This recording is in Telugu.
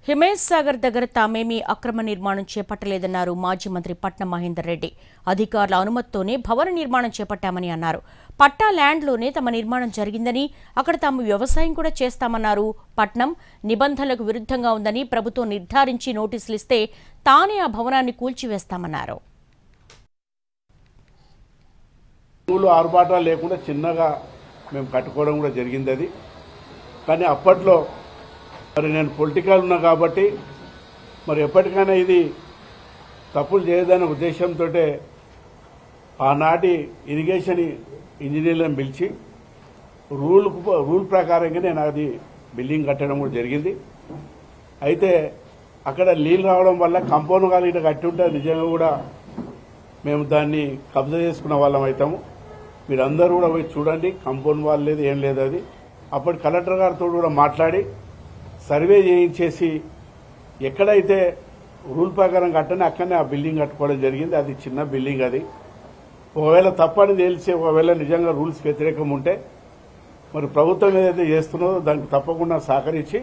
హిమేష్ సాగర్ దగ్గర తామేమీ అక్రమ నిర్మాణం చేపట్టలేదన్నారు మాజీ మంత్రి పట్నం మహేందర్ రెడ్డి. అధికారుల అనుమతితోనే భవన నిర్మాణం చేపట్టామని అన్నారు. పట్టా ల్యాండ్లోనే తమ నిర్మాణం జరిగిందని, అక్కడ తాము వ్యవసాయం కూడా చేస్తామన్నారు. పట్నం నిబంధనలకు విరుద్ధంగా ఉందని ప్రభుత్వం నిర్ధారించి నోటీసులు ఇస్తే తానే ఆ భవనాన్ని కూల్చివేస్తామన్నారు. ఆర్భాటాలు లేకుండా చిన్నగా మేము కట్టుకోవడం కూడా జరిగింది. అది కానీ అప్పట్లో మరి నేను పొలిటికల్ ఉన్నా కాబట్టి మరి ఎప్పటికైనా ఇది తప్పులు చేయదనే ఉద్దేశంతో ఆనాటి ఇరిగేషన్ ఇంజనీర్లను పిలిచి రూల్ ప్రకారంగా నేను అది బిల్డింగ్ కట్టడం కూడా జరిగింది. అయితే అక్కడ నీళ్ళు రావడం వల్ల కంపౌండ్ వాళ్ళు ఇటు కట్టి ఉంటే నిజంగా కూడా మేము దాన్ని కబ్జా చేసుకున్న వాళ్ళం అవుతాము. మీరందరూ కూడా పోయి చూడండి, కంపౌండ్ వాల్ లేదు, ఏం లేదు. అది అప్పటి కలెక్టర్ గారితో కూడా మాట్లాడి సర్వే చేయించేసి ఎక్కడైతే రూల్ ప్రకారం కట్టని అక్కడనే ఆ బిల్డింగ్ కట్టుకోవడం జరిగింది. అది చిన్న బిల్డింగ్. అది ఒకవేళ తప్పని తెలిసి ఒకవేళ నిజంగా రూల్స్ వ్యతిరేకం ఉంటే మరి ప్రభుత్వం ఏదైతే చేస్తున్నదో దానికి తప్పకుండా సహకరించి